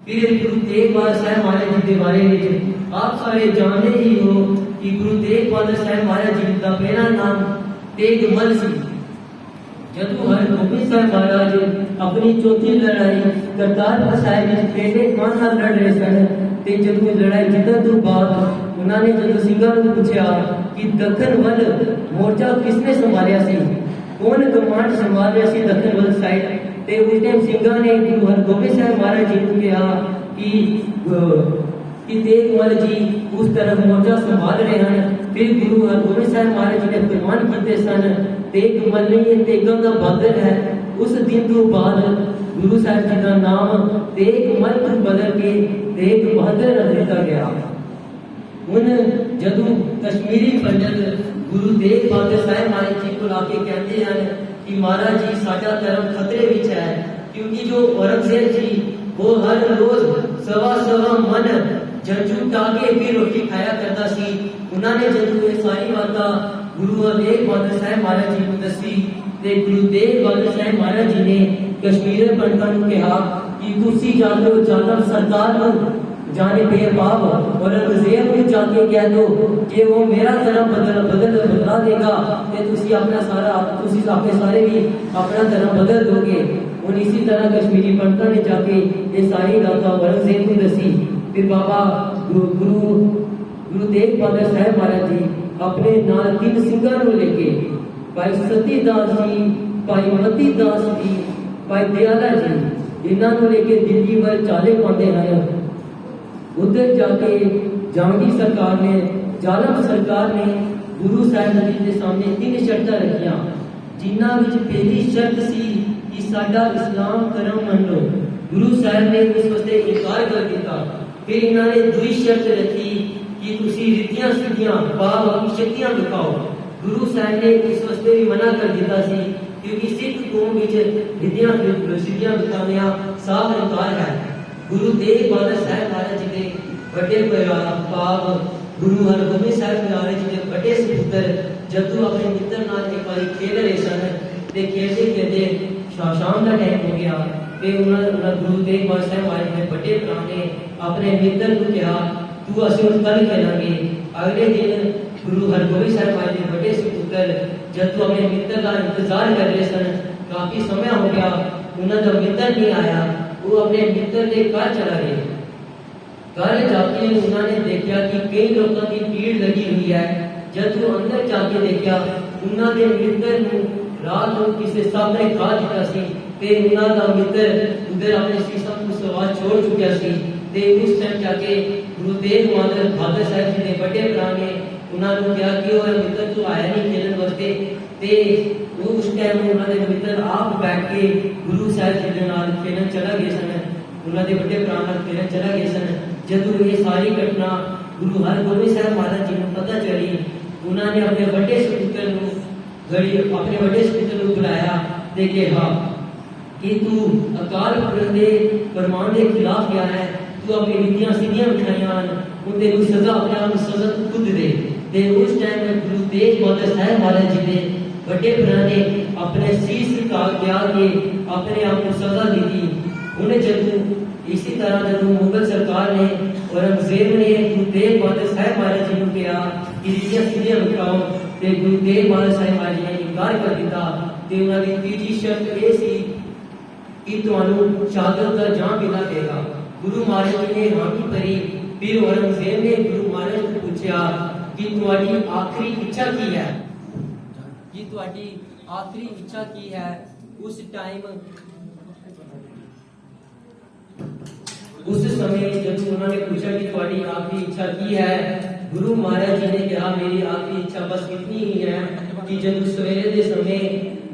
फिर गुरु तेग बहादुर साहब महाराज जी के बारे में आप सारे जानते ही हो कि गुरु तेग बहादुर साहब महाराज जी का पहला नाम तेगमल सी। जदों हरगोबिंद साहब महाराज अपनी चौथी लड़ाई करतारपुर साहिब में पेटे खान नाल लड़ रहे सन ते जदों लड़ाई जितण तो बाद उन्होंने जदों सिंघां नूं पूछया कि दखन वल मोर्चा किसने संभालिया सी, कौन कमांड संभाल रहा सी दखन वल साइड। ते उस टाइम सिंघां ने गुरु हरगोबिंद साहब महाराज जी को कहा कि तेगमल जी उस तरफ मोर्चा संभाल रहे हैं। फिर गुरु हरगोबिंद साहब महाराज जी ने फरमान किए सन तेगमल नहीं तेगां दा बहादुर है। उस दिन तो बाद गुरु साहब जी का नाम तेगमल तो बदल के तेग बहादुर रख दिता गया। उन जदों कश्मीरी पंडित गुरु तेग बहादुर साहब महाराज जी को आके कहते हैं कि महाराज जी साडा धर्म खतरे विच है, क्योंकि जो औरंगजेब जी वो हर रोज सवा मन जंजू टाके फिर रोटी खाया करता सी। उन्होंने जदों ये सारी बातें गुरु तेग बहादुर साहब महाराज जी को दसी ते गुरु तेग बहादुर साहब महाराज जी ने कश्मीर पंडितां नूं कहा कि तुसी जाके जालम सरकार नूं जाने बेबाब औरंगजेब को जाके कह दो कि वो मेरा धर्म बदला देगा ते तुसी अपना सारा तुसी अपने सारे भी अपना धर्म बदल दोगे। और इसी तरह कश्मीरी पंडितां ने जाके ये सारी बातें औरंगजेब को दसी। फिर बाबा गुरु तेग बहादुर साहब महाराज जी अपने नाल 3 सिंघां नूं लेके भाई सती दास जी, भाई मती दास जी, भाई दयाला जी इन्हां नूं लेके दिल्ली वल चाले पाते हैं। उधर जाके जहांगीर सरकार ने जालम सरकार ने गुरु साहब जी के सामने 3 शर्तां रखियां, जिन्हां विच पहली शर्त सी कि साडा इस्लाम धर्म मन लो। गुरु साहब ने उस वास्ते इनकार कर दिया। फिर इन्होंने दूसरी शर्त रखी कि तुसी रिद्धियां सिद्धियां बाप अपनी शक्तियां दिखाओ। गुरु साहब ने इस वास्ते भी मना कर दिया सी क्योंकि सिख कौम विच रिद्धियां सिद्धियां दिखाने साफ इनकार है। गुरु तेग बहादुर साहब महाराज जी के बड़े पाप गुरु हरगोबिंद साहब महाराज जी के बड़े सपुत्र जदों अपने मित्र नाल एक बार खेल रहे सन ते खेलते खेलते शाम का टाइम हो गया ते उन्होंने गुरु तेग बहादुर साहब महाराज के बड़े भरा ने अपने मित्र को कहा तू असीं कल खेलांगे। अगले दिन गुरु हरगोबिंद साहब महाराज के बड़े सपुत्र जदों अपने मित्र का इंतजार कर रहे सन, काफी समय हो गया उन्होंने मित्र नहीं आया। वो अपने मित्र के घर चला गया। घर जाके उन्होंने देखा कि कई लोगों की भीड़ लगी हुई है। जब वो अंदर जाके देखा उन्होंने मित्र को रात को किसी सांप ने खा दिया सी ते उन्होंने मित्र उधर अपने शीशा को सवार छोड़ चुका सी ते उस टाइम जाके गुरु तेग बहादुर साहब जी ने बड़े भरा ने उन्होंने कहा कि वो मित्र तो आया नहीं खेलने वास्ते ते उस टाइम उन्होंने मित्र आप बैठ के गुरु साहब जी के नाल खेलन चला गए सन। उन्होंने बड़े भरा नाल खेलन चला गए सन। जदों ये सारी घटना गुरु हरगोबिंद साहब महाराज जी को पता चली, उन्होंने अपने बड़े सपुत्र अपने बड़े सपुत्र को बुलाया ते कहा कि तू अकाल पुरख के फरमान के खिलाफ गया है, तू अपनी रिद्धियां सिद्धियां बिठाइयां उन तेनू सजा अपने आप सजा खुद दे। ते उस टाइम में गुरु तेग बहादुर साहब महाराज जी ने बड़े भरा ने अपने शीश का क्या के अपने आप को सजा दी थी। उन्हें जदों इसी तरह जदों मुगल सरकार ने औरंगजेब ने गुरु तेग बहादुर साहब महाराज जी को कहा कि रिद्धियां सिद्धियां बिठाओ ते गुरु तेग बहादुर साहब महाराज जी ने इनकार कर दिया। ते उन्हां दी तीजी शर्त ये सी कि तुहानू शहादत का जाम मिला देगा। गुरु महाराज जी ने हामी भरी। फिर औरंगजेब ने गुरु महाराज को पूछा कि तुम्हारी आखिरी इच्छा की है, कि तुम्हारी आखिरी इच्छा की है। उस समय जब उन्होंने पूछा कि तुम्हारी आखिरी इच्छा की है, गुरु महाराज जी ने कहा मेरी आखिरी इच्छा बस इतनी ही है कि जब सवेरे के समय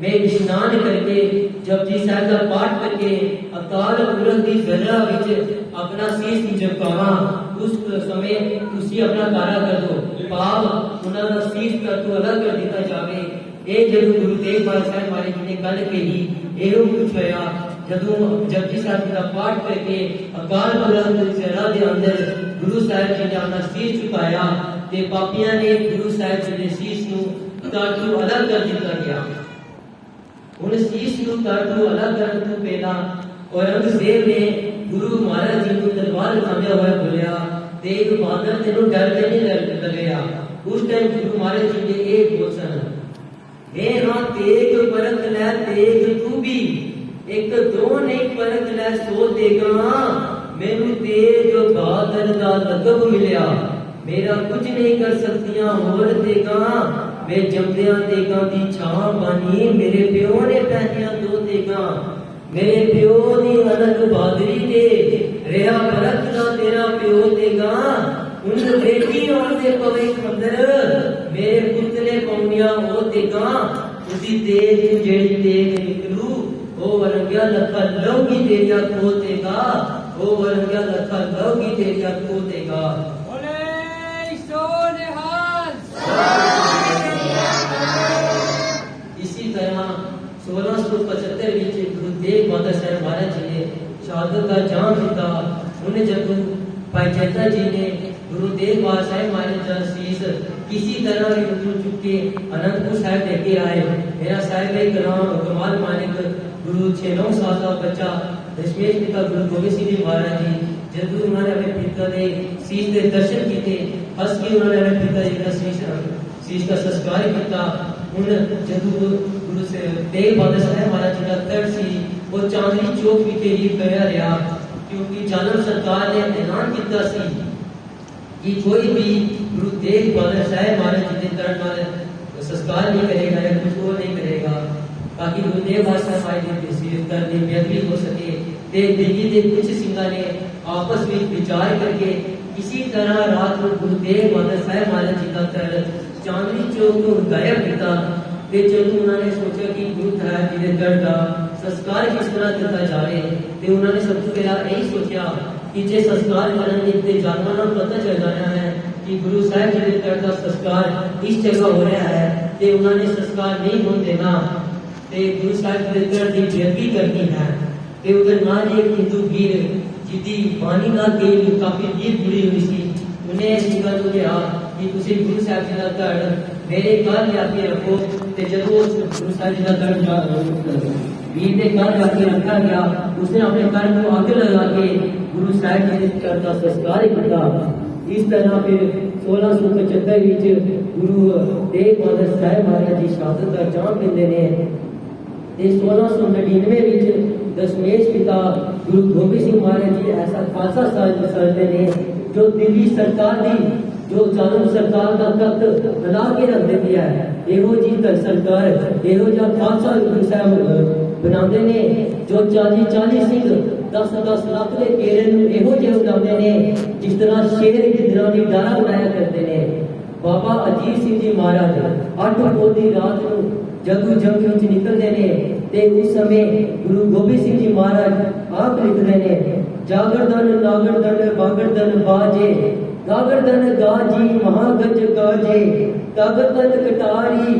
मैं स्नान करके जपजी साहब का पाठ करके अकाल पुरख की जरा विच अपना शीश झुकावा, उस समय तुसी अपना कारा कर दो पाप उन्होंने शीश कर तो अलग कर दिया जाए। ये जब गुरु तेग बहादुर साहब महाराज जी ने गल कही एहो कुछ होया। जदों जपजी साहब का पाठ करके अकाल पुरख की जरा के अंदर गुरु साहब जी ने अपना शीश झुकाया ते पापियां ने गुरु साहब जी के शीश नूं तड़ तो अलग कर दिया गया। उन शीश नूं तड़ तो अलग करने तो पहला औरंगजेब ने गुरु महाराज जी को रुमाल थामिया हुआ बोलिया, तेग बहादुर तेनों डर ते नहीं लगेगा। उस टाइम गुरु महाराज जी ने एक बोल हे हाँ तेग परख ले तेग तू भी, एक दो नहीं परख ले सो तेगा, मैनू तेग बहादुर दा लकब मिलिया, मेरा कुछ नहीं कर सकतियां होर तेगा, मैं जमदियां तेगा दी छां बानी, मेरे प्यो ने पहनिया दो तेगा, मेरे प्यो दी अलग बहादुरी ते रेहा परख दा तेरा प्यो तेगा, उन बेटी और दे पवे खंदर, मेरे पुतले पौनिया हो तेगा, उसी तेज जेड़ी तेज निकलू, ओ वरंगिया लखा लौगी तेरिया खो तेगा, ओ वरंगिया लखा लौगी तेरिया खो तेगा। इसी तरह 1675 विच गुरु तेग बहादुर साहब महाराज जी ने शहादत का जाम दिता। उन्हें जब भाई जैता जी ने गुरु तेग बहादुर साहब महाराज का शीश किसी तरह भी उठा चुके अनंतपुर साहब लेके आए। मेरा साहब कलाम कमाल मालिक गुरु 6-9 साल का बच्चा दशमेश पिता गुरु गोबिंद सिंह जी महाराज जी जब उन्होंने अपने पिता के शीश के दर्शन किए, हंस के उन्होंने अपने पिता जी का शीश का संस्कार किया। उन जब गुरु तेग बहादुर साहब महाराज जी का तड़ सी वो चांदनी चौक विखे ही गया रहा, क्योंकि जालम सरकार ने ऐलान किया सी कि कोई भी गुरु तेग बहादुर साहब महाराज जी के तड़ नाल संस्कार नहीं करेगा या कुछ और नहीं करेगा, ताकि गुरु तेग बहादुर साहब महाराज जी की करनी बेहतरी हो सके। ते दिल्ली के कुछ सिंघा ने आपस में विचार करके किसी तरह रात को गुरु तेग बहादुर साहब महाराज जी का तड़ चांदनी चौक को गायब किया। ते जब उन्होंने सोचा कि गुरु साहब जी के तड़ का संस्कार किस तरह किया जाए, तो उन्होंने सबसे पहला यही सोचा कि जे संस्कार करेंगे तो जानवरों को पता चल जाना है कि गुरु साहब जी के तड़ का संस्कार इस जगह हो रहा है, तो उन्होंने संस्कार नहीं होने देना, तो गुरु साहब जी के तड़ की बेअदबी करनी है। तो उधर ना एक हिंदू वीर जिदी पानी ना तेल काफी नीर जुड़ी हुई थी, उन्हें सिंगल को कहा कि तुसी गुरु साहब जी का तड़ मेरे घर लाके रखो। तो जब गुरु साहब जी का तड़ वीर के घर लाके रखा गया, उसने अपने घर को आगे लगा के गुरु साहब जी के तड़ का संस्कार किया। इस तरह फिर 1675 गुरु तेग बहादुर साहब महाराज जी शहादत का जाम पींदे ने। 1699 दशमेश पिता गुरु गोबिंद सिंह महाराज जी ऐसा खासा सजते ने जो दिल्ली सरकार दी जो जालम सरकार का तख्त बना के रख देती है, एहो जी तक सरकार एहो जा खालसा गुरु साहब बनाते ने जो 40 सिंह 10-10 लाख के केरे एहो जे बनाते ने जिस तरह शेर गिदरा दी डारा बनाया करते ने। बाबा अजीत सिंह जी महाराज 8 पोह दी रात को जगू जंग विच निकलते ने, ते उस समय गुरु गोबिंद सिंह जी महाराज आप लिखते ने जागरदन नागरदन बागरदन बाजे, गागरदन गाजी महागज गाजे, तागरदन कटारी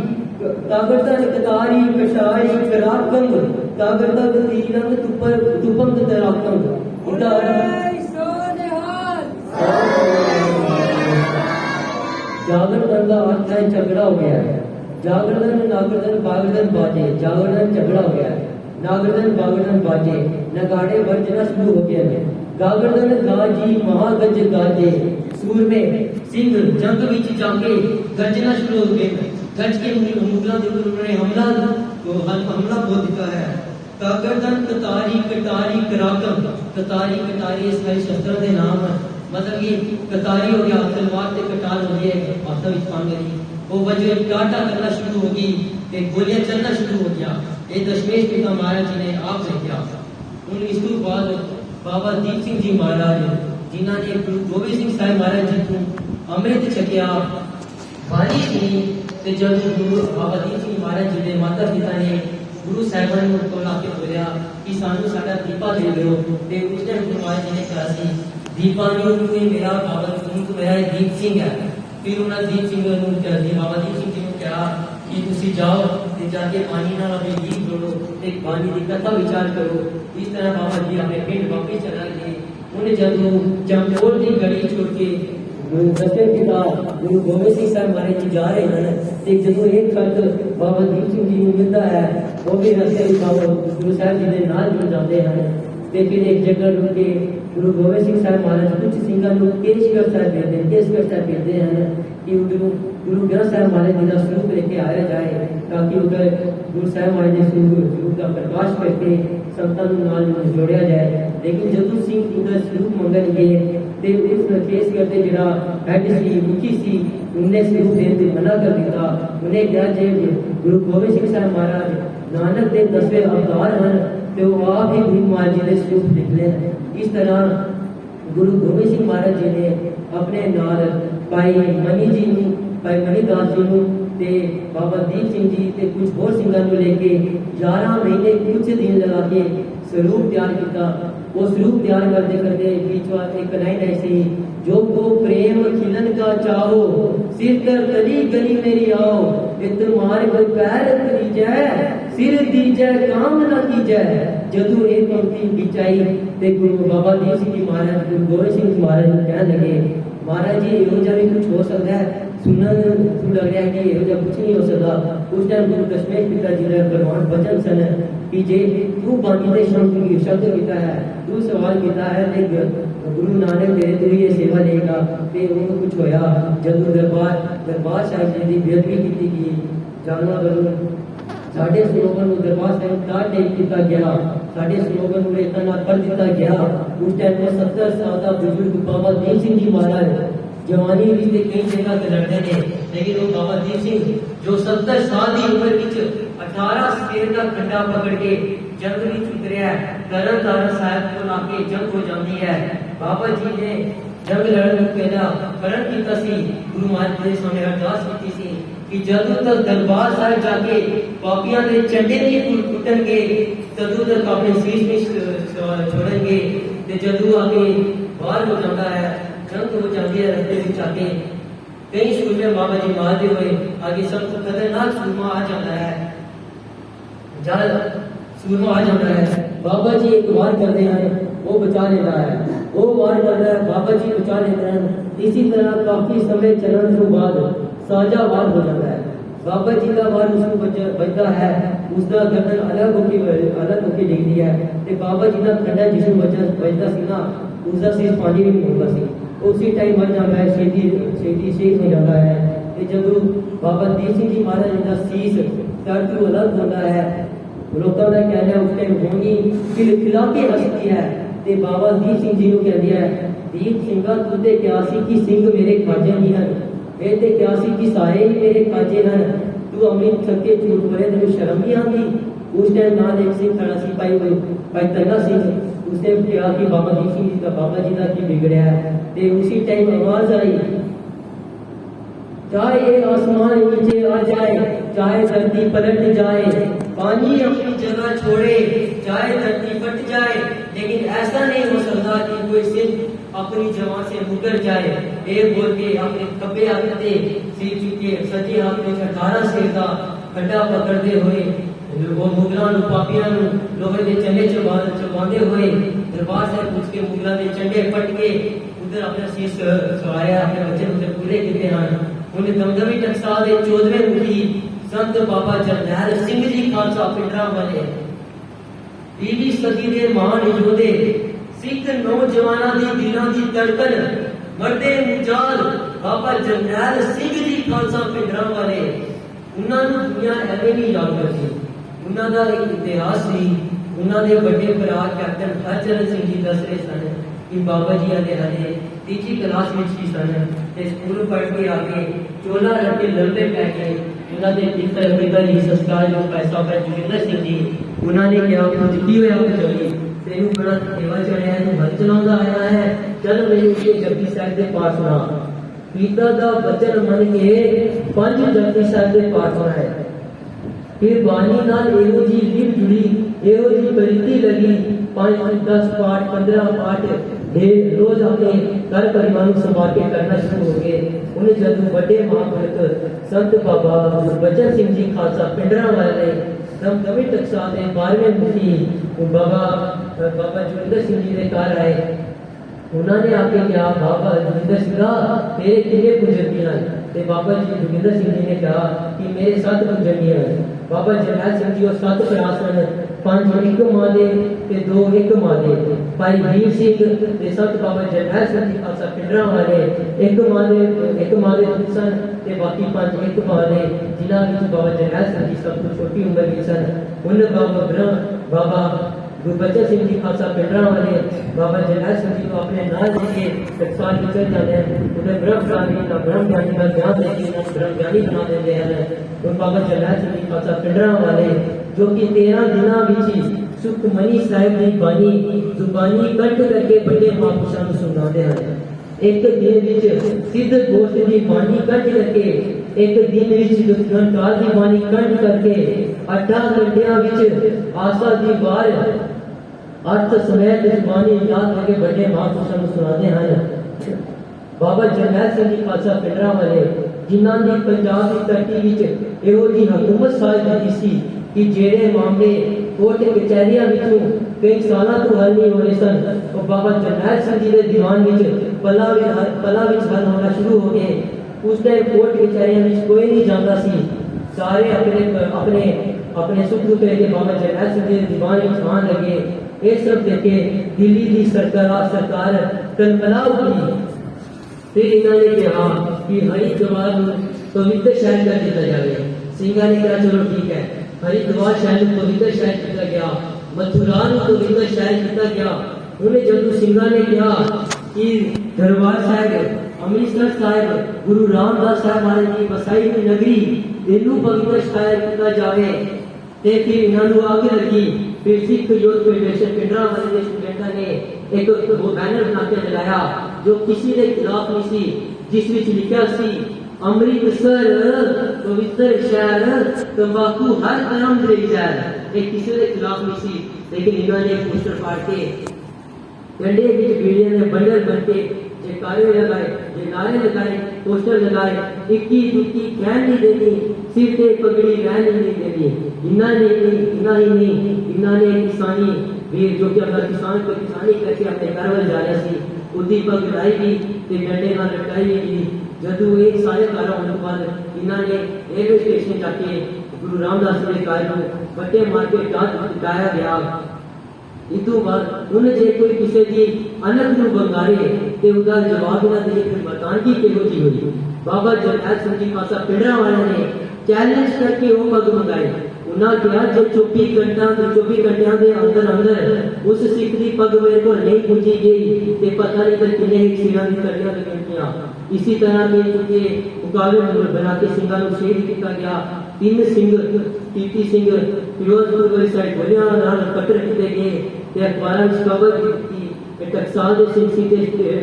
कटारी कराकम, तागरदन तीरंग तुपंग तराकम। जागरदन का अर्थ है झगड़ा हो गया है। जागरदन नागरदन बागरदन बाजे, जागरदन झगड़ा हो गया है, नागरदन बागरदन बाजे, नगाड़े बजना शुरू हो गया है। गागरदन गाजी महागज गाजे, सूर में सिंह जंग विच जाके गरजना शुरू हो गए, गज के मुगलों के ऊपर उन्होंने हमला बोल दिया है। तागरदन कतारी कटारी कराकम, कतारी कटारी इस शस्त्र के नाम है, मतलब ये कतारी हो गया तलवार से कटार हो गया हाथों में पान गई, वो वजह टाटा करना शुरू होगी, एक गोलियां चलना शुरू हो गया। ये दशमेश पिता महाराज जी ने आप से किया। उन इसके बाद बाबा दीप सिंह जी महाराज जिन्होंने गुरु गोबिंद सिंह साहब महाराज जी को अमृत छकिया बानी सुनी, तो जब गुरु बाबा दीप सिंह महाराज जी ने माता पिता ने गुरु साहबान को लाके बोलिया कि सानू साडा दीपा दे दो, ते उस टाइम गुरु महाराज जी ने कहा सी दीपा नहीं मेरा बाबा तो मेरा दीप सिंह है। फिर उन्होंने दीप सिंह बाबा दीप सिंह जी को कहा कि तुसी जाओ ते जाके पानी नाल अपने दीप जोड़ो, एक पानी की कथा विचार करो। इस तरह बाबा जी अपने पिंड वापिस चला गए। उन्हें जब जमकोर की गली छोड़ के दसवें पिता गुरु गोबिंद सिंह साहब महाराज जी जा रहे हैं, जो एक खत बाबा दीप सिंह जी को मिलता है वो भी रस्ते बाबा गुरु साहब जी के नाल जुड़ जाते हैं। फिर एक जगह रुक के गुरु गोबिंद सिंह साहब महाराज कुछ सिंगां ਨੂੰ ਕੇਸਗੜ੍ਹ ਸਾਹਿਬ ਭੇਜਦੇ ਕੇਸਗੜ੍ਹ ਸਾਹਿਬ ਭੇਜਦੇ ਹਨ कि गुरु ग्रंथ साहब महाराज जी का स्वरूप लेके आया जाए ताकि उधर गुरु साहब महाराज जी स्वरूप का प्रकाश करके संतां नाल जोड़िया जाए। लेकिन जदों सिंह उधर स्वरूप मंगन गए ते उस केस करते जरा हेड सी मुखी सी उन्हें स्वरूप देने से मना कर दिया। उन्हें क्या जे गुरु गोबिंद सिंह साहब महाराज नानक के 10वें अवतार हैं तो वो आप ही गुरु महाराज जी ने स्वरूप निकले। इस तरह गुरु गोबिंद सिंह महाराज जी ने अपने नाल भाई मनी जी ਨੂੰ ਭਾਈ ਮਨੀਦਾਸ ਜੀ ਨੂੰ ਤੇ ਬਾਬਾ ਦੀਪ ਸਿੰਘ ਜੀ ਤੇ ਕੁਝ ਹੋਰ ਸਿੰਘਾਂ ਨੂੰ ਲੈ ਕੇ 11 ਮਹੀਨੇ ਕੁਝ ਦਿਨ ਲਗਾ ਕੇ ਸਰੂਪ ਤਿਆਰ ਕੀਤਾ। वो स्वरूप तैयार करते करते बीच में एक लाइन ऐसी जो को प्रेम खिलन का चाहो सिर कर तली गली मेरी आओ तुम्हारे कोई पैर करी जाए सिर दी जाए काम ना की जाए। जदू एक पंक्ति बिचाई ते गुरु बाबा दीप सिंह जी महाराज गुरु गोबिंद सिंह महाराज कहने लगे महाराज जी यो जा भी कुछ हो सकता है सुनने लग रहा है कि यो जा कुछ नहीं हो सकता। उस टाइम गुरु दशमेश पिता जी ने फरमान वचन सन कि जे तू बानी दे शब्द किया है तू सवाल किया है ते गुरु नानक तेरे तो ये सेवा लेगा ते उन्हें कुछ होया। जदू दरबार साहिब जी की बेअदबी की गई जानवर साढ़े स्लोगन दरबार साहिब का टेक किया गया साढ़े स्लोगन को इतना कर दिया गया। उस टाइम में 70 साल का बुजुर्ग बाबा दीप सिंह जी महाराज जवानी भी कई जगह पे लड़ते थे लेकिन वो बाबा दीप सिंह जो 70 साल की उम्र विच 18 शेर का खड्डा पकड़ के जंग भी उतरिया तरन तारण साहब को लाके जंग हो जाती है। बाबा जी ने जंग लड़न ਨੂੰ ਪਹਿਲਾਂ ਕਰਨ ਕੀਤਾ ਸੀ ਗੁਰੂ ਮਹਾਰਾਜ ਦੇ ਸਾਹਮਣੇ ਅਰਦਾਸ ਕੀਤੀ ਸੀ कि जदों तक दरबार साहिब जाके पापियां दे चंडे नहीं कुटणगे तदों तक अपने शीश में छोड़ेंगे ते जदों आके बाहर हो जाता है जंग हो जाती है रस्ते में जाके कई सूरमे बाबा जी मारते हुए आगे सबको खतरनाक सूरमा आ जाता है जल सूरमा आ जाता है। बाबा जी एक वार करते हैं वो बचा लेता है वो वार करता है बाबा जी बचा लेते हैं। इसी तरह काफी समय चलन के बाद साझा वार हो जाता है। बाबा जी का वार उसको बचता है उसका गर्दन अलग होके डिगती है ते बाबा जी का खड्डा जिसमें बचता सी ना उसका शीश पानी में होगा सी उसी टाइम मर जाता है छेती शहीद हो जाता है। ते जब बाबा दीप सिंह जी महाराज का शीश सर तो अलग होता है लोगों का कहना है उस टाइम होनी खिला के हंसती है ते बाबा दीप सिंह जी को कहती है दीप सिंह तुझे क्या सी कि सिंह मेरे खाजे नहीं है कहते क्या सी कि सारे ही मेरे खाजे हैं तू अमृत थके झूठ बोले तेरे शर्म नहीं आती। उस टाइम नाल एक सिंह खड़ा सी भाई तन्ना सिंह उसने कहा कि बाबा दीप सिंह जी का बाबा जी का की बिगड़या है ते उसी टाइम आवाज आई चाहे ये आसमान नीचे आ जाए चाहे धरती पलट जाए पानी अपनी जगह छोड़े चाहे धरती फट जाए लेकिन ऐसा नहीं हो सकता कि कोई सिर्फ अपनी जवान से मुकर जाए। ये बोल के अपने खब्बे हाथ से सिर चुके सजे हाथ में 18 शेर का खड्डा पकड़ते हुए वो मुगलों पापियां लोहे के चंडे चबाते हुए दरबार साहिब पूछ के मुगलों के चंडे पट के उधर अपना शीश सवाया अपने बच्चे उधर पूरे किए हैं। उन्हें दमदमी टकसाल के 14वें मुखी संत बाबा जरनैल सिंह जी खालसा पिंडरा वाले 20वीं सदी के महान योधे सिख नौजवानों की दिलों की धड़कन मरदे मुजाल बाबा जरनैल सिंह जी खालसा पिंडरा वाले उन्होंने दुनिया एवं नहीं याद करती। उन्होंने एक इतिहास सी उन्होंने बड़े भरा कैप्टन हरचरण सिंह जी दस रहे सन कि बाबा जी हले 3वीं क्लास में ही सन स्कूल पढ़ के आके चोला रख के लड़ते पै गए। उन्होंने पिता जी संस्कार जो पैसा पर जोगिंदर सिंह जी उन्होंने क्या कुछ की हुआ चली तेन बड़ा सेवा चढ़िया हल चला आया है चल मेरे जपजी साहिब के पाठ सुना पिता का वचन मन के 5 जपजी साहिब के पाठ सुनाए फिर बानी नाल एहो जी लिप जुड़ी एहो जी प्रीति लगी 5 10 पाठ 15 पाठ रोज अपने घर परिवार को संभाल के करना शुरू हो गए। उन्हें जब बड़े महापुरुष संत बाबा गुरबचन सिंह जी खालसा पिंडरा वाले दमदमी टकसाल के 12वें मुखी बाबा जोगिंदर सिंह जी ने घर आए। उन्होंने आके कहा बाबा जोगिंदर सिंह तेरे कितने पुजनियां हैं बाबा जी जोगिंदर सिंह जी ने कहा कि मेरे 7 पुजनियां हैं। बाबा जरनैल सिंह जी और 7 भरा सन 5 ਇੱਕ ਮਾਂ ਦੇ ਤੇ 2 ਇੱਕ ਮਾਂ ਦੇ। ਭਾਈ ਵੀਰ ਸਿੰਘ ਤੇ ਸੰਤ ਬਾਬਾ ਜਰਨੈਲ ਸਿੰਘ ਜੀ ਖਾਲਸਾ ਪਿੰਡਰਾਂ ਵਾਲੇ ਇੱਕ ਮਾਂ ਦੇ ਪੁੱਤ ਸਨ ਤੇ ਬਾਕੀ 5 ਇੱਕ ਮਾਂ ਦੇ, ਜਿਨ੍ਹਾਂ ਵਿੱਚ ਬਾਬਾ ਜਰਨੈਲ ਸਿੰਘ ਜੀ ਸਭ ਤੋਂ ਛੋਟੀ ਉਮਰ ਵਿੱਚ ਸਨ। ਉਹਨਾਂ ਬਾਬਾ ਗੁਰਬਚਨ ਸਿੰਘ ਜੀ ਖਾਲਸਾ ਪਿੰਡਰਾਂ ਵਾਲੇ ਬਾਬਾ ਜਰਨੈਲ ਸਿੰਘ ਜੀ ਨੂੰ ਆਪਣੇ ਨਾਲ ਲੈ ਕੇ ਟਕਸਾਲ ਵਿੱਚ ਚਲੇ ਜਾਂਦੇ ਹਨ। ਉਹਦੇ ਬ੍ਰਹਮ ਗਿਆਨੀ ਦਾ ਗਿਆਨ ਦੇ ਕੇ ਉਹਨਾਂ ਨੂੰ ਬ੍ਰਹਮ ਗਿਆਨੀ ਬਣਾ ਦਿੰਦੇ ਹਨ। ਉਹ ਬਾਬਾ ਜਰਨੈਲ ਸਿੰਘ ਜੀ ਖਾਲਸਾ ਪਿੰਡਰਾਂ ਵਾਲੇ ਜੋ ਕਿ 13 ਦਿਨਾਂ ਵਿੱਚ ਹੀ ਸੁਖਮਨੀ ਸਾਹਿਬ ਦੀ ਬਾਣੀ ਜ਼ੁਬਾਨੀ ਕੰਠ ਕਰਕੇ ਵੱਡੇ ਮਹਾਂਪੁਰਸ਼ਾਂ ਨੂੰ ਸੁਣਾਉਂਦੇ ਹਨ। ਇੱਕ ਦਿਨ ਵਿੱਚ ਸਿੱਧ ਗੋਸ਼ਟ ਦੀ ਬਾਣੀ ਕੰਠ ਕਰਕੇ, ਇੱਕ ਦਿਨ ਵਿੱਚ ਗ੍ਰੰਥਕਾਰ ਦੀ ਬਾਣੀ ਕੰਠ ਕਰਕੇ 8 ਘੰਟਿਆਂ ਵਿੱਚ ਆਸਾ ਦੀ ਵਾਰ ਅਰਥ ਸਮੇਤ ਬਾਣੀ ਯਾਦ ਕਰਕੇ ਵੱਡੇ ਮਹਾਂਪੁਰਸ਼ਾਂ ਨੂੰ ਸੁਣਾਉਂਦੇ ਹਨ। ਬਾਬਾ ਜਰਨੈਲ ਸਿੰਘ ਜੀ ਖਾਲਸਾ ਪਿੰਡਰਾਂ ਵਾਲੇ ਜਿਨ੍ਹਾਂ ਦੀ ਪੰਜਾਬ ਦੀ ਧਰਤੀ ਵਿੱਚ ਇਹੋ ਜਿਹੀ ਹਕੂਮਤ ਸਾਜ਼ ਦਿੱਤੀ ਸੀ ਕਿ ਜਿਹੜੇ ਮਾਮਲੇ ਕੋਰਟ ਕਚਹਿਰੀਆਂ ਵਿੱਚੋਂ ਕਈ ਸਾਲਾਂ ਤੋਂ ਹੱਲ ਨਹੀਂ ਹੋ ਰਹੇ ਸਨ, ਉਹ ਬਾਬਾ ਜਰਨੈਲ ਸਿੰਘ ਜੀ ਦੇ ਦੀਵਾਨ ਵਿੱਚ ਪਲਾਂ ਵਿੱਚ ਹੱਲ ਹੋਣਾ ਸ਼ੁਰੂ ਹੋ ਗਏ। ਉਸ ਟਾਈਮ ਕੋਰਟ ਕਚਹਿਰੀਆਂ ਵਿੱਚ ਕੋਈ ਨਹੀਂ ਜਾਂਦਾ ਸੀ, ਸਾਰੇ ਆਪਣੇ ਸੁੱਖ ਦੁੱਖ ਲੈ ਕੇ ਬਾਬਾ ਜਰਨੈਲ ਸਿੰਘ ਜੀ ਦੇ ਦੀਵਾਨ ਵਿੱਚ ਆਉਣ ਲੱਗੇ। ਇਹ ਸਭ ਦੇਖ ਕੇ ਦਿੱਲੀ ਦੀ ਸਰਕਾਰ ਤਨਮਨਾ ਉੱਠੀ। ਫਿਰ ਇਹਨਾਂ ਨੇ ਕਿਹਾ ਕਿ ਹਰਿਦੁਆਰ ਨੂੰ ਪਵਿੱਤਰ ਸ਼ਹਿਰ ਕਰ ਦਿੱਤਾ ਜਾਵੇ। ਸਿੰਘਾਂ ਨੇ ਕਿਹਾ ਚਲੋ ਠੀਕ ਹੈ, ਹਰਿਦੁਆਰ ਸ਼ਹਿਰ ਨੂੰ ਪਵਿੱਤਰ ਸ਼ਹਿਰ ਕੀਤਾ ਗਿਆ, ਮਥੁਰਾ ਨੂੰ ਪਵਿੱਤਰ ਸ਼ਹਿਰ ਕੀਤਾ ਗਿਆ। ਉਹਨੇ ਜਦੋਂ ਸਿੰਘਾਂ ਨੇ ਕਿਹਾ ਕਿ ਦਰਬਾਰ ਸਾਹਿਬ, ਅੰਮ੍ਰਿਤਸਰ ਸਾਹਿਬ, ਗੁਰੂ ਰਾਮਦਾਸ ਸਾਹਿਬ ਮਹਾਰਾਜ ਦੀ ਵਸਾਈ ਹੋਈ ਨਗਰੀ, ਇਹਨੂੰ ਪਵਿੱਤਰ ਸ਼ਹਿਰ ਕੀਤਾ ਜਾਵੇ, ਤੇ ਫਿਰ ਇਹਨਾਂ ਨੂੰ ਅੱਗ ਲੱਗੀ। ਫਿਰ ਸਿੱਖ ਯੂਥ ਫੈਡਰੇਸ਼ਨ ਪਿੰਡਰਾਂ ਵਾਲੇ ਦੇ ਸਟੂਡੈਂਟਾਂ ਨੇ ਇੱਕ ਬੈਨਰ ਬਣਾ ਕੇ ਜਲਾਇਆ ਜੋ ਕਿਸੇ ਦੇ ਖਿਲਾਫ ਨਹੀਂ ਸੀ, ਜਿਸ ਵਿੱਚ ਲਿਖਿਆ ਸੀ ਅੰਮ੍ਰਿਤਸਰ ਪਵਿੱਤਰ ਸ਼ਹਿਰ, ਤੰਬਾਕੂ ਹਰ ਤਰ੍ਹਾਂ ਦੇ ਜ਼ਹਿਰ। ਇਹ ਕਿਸੇ ਦੇ ਖਿਲਾਫ ਨਹੀਂ ਸੀ, ਲੇਕਿਨ ਇਹਨਾਂ ਨੇ ਪੋਸਟਰ ਫਾੜ ਕੇ ਡੰਡੇ ਵਿੱਚ ਬੀੜੀਆਂ ਦੇ ਬੰਡਲ ਬਣ ਕੇ ਜੈਕਾਰੇ ਲਗਾਏ, ਨਾਰੇ ਲਗਾਏ, ਪੋਸਟਰ लगाए, 21 दुक्की कहन नहीं देनी, सिर पे पगड़ी रहन नहीं देनी। इन्होंने किसानी वीर जो कि अपना किसान को किसानी करके अपने घर वाल जा रहे थे, उदी पग लाई भी ते डंडे नाल लटकाई भी। जदों एक सारे घर होने बाद इन्होंने रेलवे स्टेशन जाके गुरु रामदास जी के घर को बट्टे मार के टाया गया। इतों बाद उन्हें जे कोई किसी की अनक नूं बंगारे ते उसका जवाब ना दे फिर बतान की किहो जी हुई। बाबा जरनैल सिंह जी खालसा पिंडरा वाले ने चैलेंज करके वो पग मंगाए। उन्होंने कहा जो 24 घंटिया के अंदर उस सिख की पग मेरे को नहीं पूछी गई तो पता नहीं फिर किन्ने ही सिंह की कड़ियां लगनियां। इसी तरह के मुकाबले बना के सिंघां नूं शहीद किया गया। 3 सिंह टीटी सिंह फिरोजपुर वाली साइड गोलियां नाल कट्टर किए गए ते अखबारां विच खबर दी कि टकसाल दे सिंह सी ते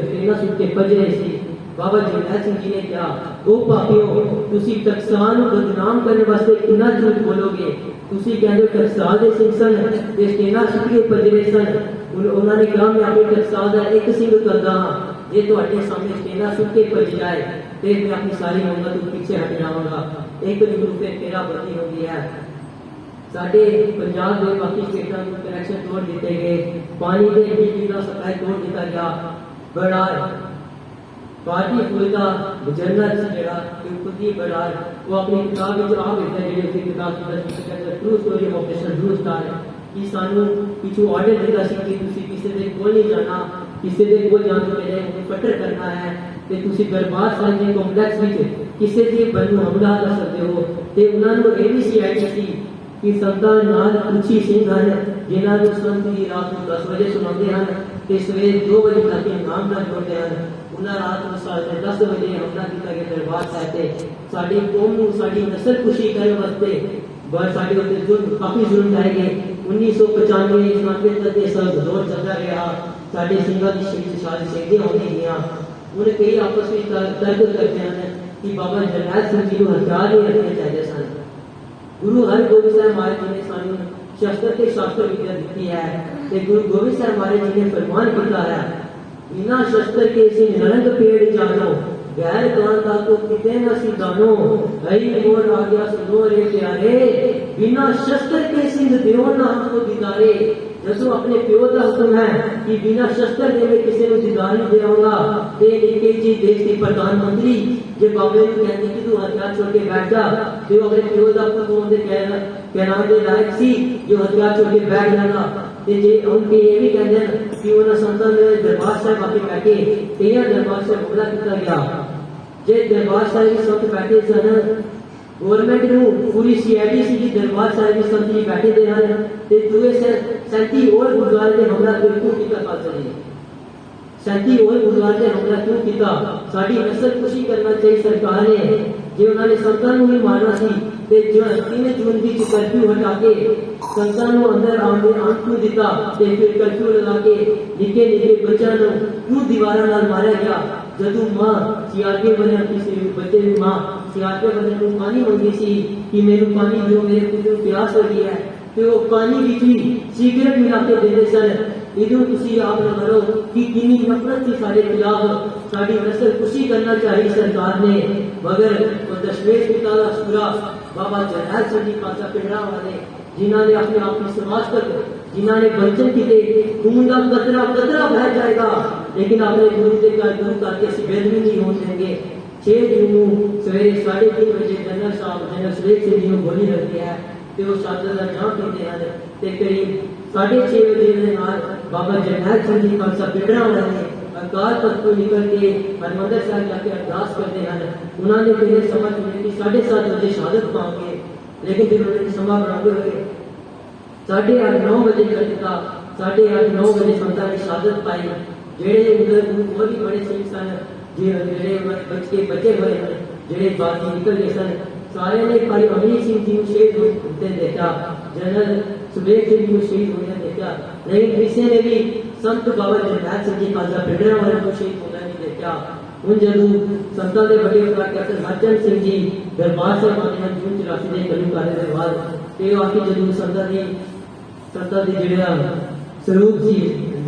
सेना सुट के भज रहे सी। बाबा जरनैल सिंह जी ने कहा ओ पापियो तुसी टकसाल नूं बदनाम करने वास्ते कितना झूठ बोलोगे। तुसी कहंदे टकसाल दे सिंह सन ते सेना सुट के भज रहे सन। उन्होंने कहा मैं अपने टकसाल दा एक सिंह करदा हां, जे तुहाडे सामने सेना सुट के भज जाए ते मैं अपनी सारी उम्मत तो पीछे हट जाऊंगा। एक जरूर फिर तेरा बंदी होती है। साडे पंजाब के बाकी स्टेटां नूं कनैक्शन तोड़ दिते गए, पानी के बिजली का सप्लाई तोड़ दिता गया। बड़ा पार्टी फुलका जनरल जेड़ा युवती बरार वो अपनी किताब विच आ लिखदा जेड़ी उसकी किताब दी true story of operation blue star कि सानू पिछू ऑर्डर दिता सी कि तुसी किसी दे कोल नहीं जाना, किसी दे कोल जान तो पहले उन्हें कटर करना है ते तुसी दरबार साहिब दे कॉम्प्लेक्स विच किसी दे बन्नू हमला कर सकते हो। ते उन्हां नूं ये भी सी आई सी कि संतां नाल कुछी सिंह हन जिन्हां नूं संत जी रात नूं 10 बजे सुनाते हैं ते सवेरे 2 बजे तक नाम ना जोड़ते हैं। उन्हां रात नूं साढ़े 10 बजे हमला किया गया दरबार साहिब ते साडी कौम नूं साडी नस्ल खुशी करने वास्ते बस साडे उत्ते जुल्म काफी जुल्म ढाए गए। 1995 91 तक ये सब दौर चलता रहा। साडे सिंघां दी शहीदियां होंदी गईयां। उन्हें कई आपस में तर्क करते हैं कि बाबा जरनैल सिंह जी को हथियार नहीं रखने चाहिए सन। गुरु हरगोबिंद साहब महाराज जी ने सानू शस्त्र के शास्त्र विद्या दी है ते गुरु गोबिंद साहब महाराज जी ने फरमान किया है बिना शस्त्र के सिंह नरंग पेड़ जानो, गैर कांता को किते न सिधानो। हरि मोर आज्ञा सुनो रे प्यारे, बिना शस्त्र के सिंह दियो ना हमको दीदारे। जदों अपने प्यो का हुक्म है कि बिना शस्त्र दे किसी को जिंदा नहीं देवांगा, ते निके जी देश के प्रधानमंत्री जे बाबे नूं कहंदे कि तू हथियार छोड़ के बैठ जा, ते वो अपने प्यो का हुक्म दे कहना दे लायक सी जो हथियार छोड़ के बैठ जाएगा। ते जे उनके ये भी कहते हैं कि उन्होंने संतान में दरबार साहब आके बैठे, तेरा दरबार साहब हमला किया गया। जे दरबार साहब के संत बैठे सन, गवर्नमेंट ਨੂੰ पूरी सीआईडी सी जी दरबार साहब के संत जी बैठे दे हैं, ते दूए से 37 और गुरुद्वारे के हमला क्यों किया खालसा जी, 37 और गुरुद्वारे के हमला क्यों किया? साड़ी नस्ल खुशी करना चाहिए सरकार ने, जो उन्होंने संतां ਨੂੰ ही मारना सी ते जो 3 जून की कर्फ्यू हटा के संतां ਨੂੰ अंदर आने क्यों दिता, ते फिर कर्फ्यू लगा के निके निके बच्चों ਨੂੰ क्यों दीवारों नाल मारा गया? जदों मां सीआरपी बने किसी बच्चे की मां सीआरपी बने को पानी मंगी सी कि मेरे पानी जो मेरे पुत्र प्यास हो गई है, तो वो पानी विच भी सिगरेट मिला के देते सन। इदों तुसी आप करो कि कितनी नफरत थी सारे खिलाफ। साड़ी नस्ल खुशी करना चाहिए सरकार ने, मगर वो दशमेश पिता का सुरा बाबा जरनैल सिंह जी खालसा पिंडरा वाले जिन्होंने अपने आप की समाज तक जिन्होंने वंचन किए, खून का कतरा कतरा बह जाएगा, लेकिन अपने गुरु के गुरु करके असी बेदबी नहीं होने देंगे। 6 जून सवेरे 3:30 बजे जनरल साहब जनरल सुरेश सिंह जी को गोली लगती है, तो वो शहादत का जाम पीते हैं, तो करीब 6:30 बजे के नाल बाबा जरनैल सिंह जी खालसा पिंडरा वाले अकाल तख्त को निकल के हरमंदिर साहब जाके अरदास करते हैं। उन्होंने पहले समझ लिया कि 7:30 बजे शहादत पाओगे, लेकिन फिर उन्होंने समा बनाते हुए 8:30-9 बजे कर दिता। 8:30-9 बजे संतां ने शहादत पाई। जेड़े उधर और भी बड़े सिंह सन, जेड़े बच्चे हुए हैं, जेड़े बाकी निकल गए सन, सारे ने भाई अमरीक सिंह जी को शहीद होते देखा, जनरल सुबेग सिंह जी को शहीद होने देखा, लेकिन किसी ने भी संत बाबा जरनैल सिंह जी खालसा पिंडरा वाले को शहीद होना नहीं देखा। उन जदों संतां दे बड़े उस्ताद कैप्टन हरचंद सिंह जी दरबार साहब आने हैं जून 84 के कलू करने के बाद, ते आके जदों संतां दी जेड़ा स्वरूप जी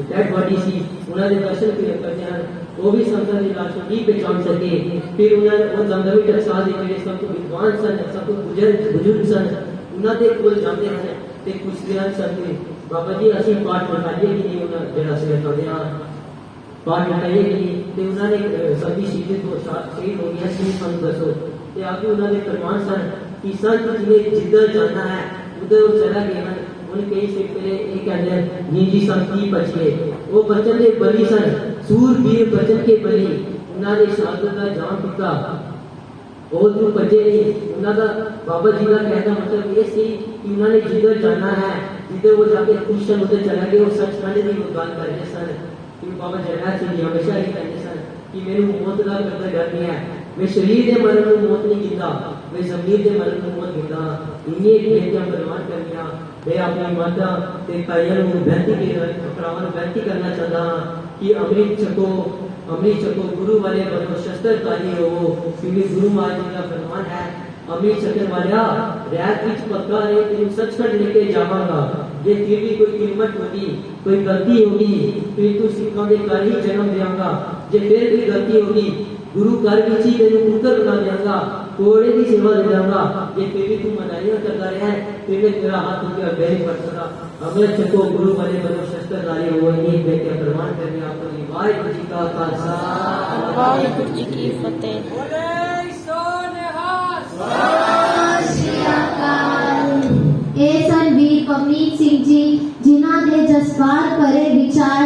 डेड बॉडी सी उन्होंने दर्शन करते हैं, वो भी संतां दी लाश को नहीं पहचान सके। फिर उन्होंने वो दमदमी टकसाल दे जेड़े सब तो विद्वान सन, सब तो बुजुर्ग सन, उन्होंने कोल जाते हैं ते कुछ दिन सन के बाबा जी असीं पाठ पढ़ाइए कि नहीं, उन्होंने जेड़ा से करते हैं पाठ पढ़ाइए कि नहीं, ते उन्होंने सभी शहीद हो गया सी सन दसो, ते आगे उन्होंने फरमान सन कि संत जिन्हें जिधर जाना है उधर वो चला गया है। उनके से पहले एक कहते निजी संति बचे, वो बचन के बलि सन, सूरवीर बचन के बलि, उन्होंने शहादत का जाम पीता, और जो बचे नहीं उन्होंने बाबा जी का कहना मतलब ये सी कि उन्होंने जिधर जाना है, जिधर वो जाके खुश सन उधर चला गया। वो सचखंड की गल करते सन कि बाबा जरनैल सिंह जी हमेशा ही कहते सन कि मेरे मौत का कदर डर नहीं है, मैं शरीर के मरण को मौत नहीं गिनता, मैं जमीर के मरण को मौत गिनता। इन्हीं बेटियां बर्बाद कर दिया। मैं अपनी माता ते भाइयों को बेनती करना चाहता कि अमृत छको गुरु वाले बनो शस्त्रधारी हो, क्योंकि गुरु महाराज जी का फरमान है अमृत छकन वाला रैत विच पक्का है कि सचखंड लेके जावांगा। जे फिर भी कोई कीमत होगी, कोई गलती होगी, फिर तू सिखों के घर ही जन्म देंगा। जे फिर भी गलती होगी, गुरु घर विच ही तेरे पुत्र बना देंगा, कोड़े की सेवा दे देंगा। जे फिर भी तू मनाइयां करता रहा है, फिर मैं तेरा हाथ उनके अगे नहीं बढ़ सकता। अमृत छको गुरु वाले बनो शस्त्रधारी हो, ये बेटे प्रमाण करने आपको वाहिगुरू जी का खालसा वाहिगुरू जी की फतेह। ਇਹ ਸਨ ਵੀਰ ਪਵਨੀਤ ਸਿੰਘ ਜੀ, ਜਿਨ੍ਹਾਂ ਦੇ ਜਜ਼ਬਾਤ ਭਰੇ ਵਿਚਾਰ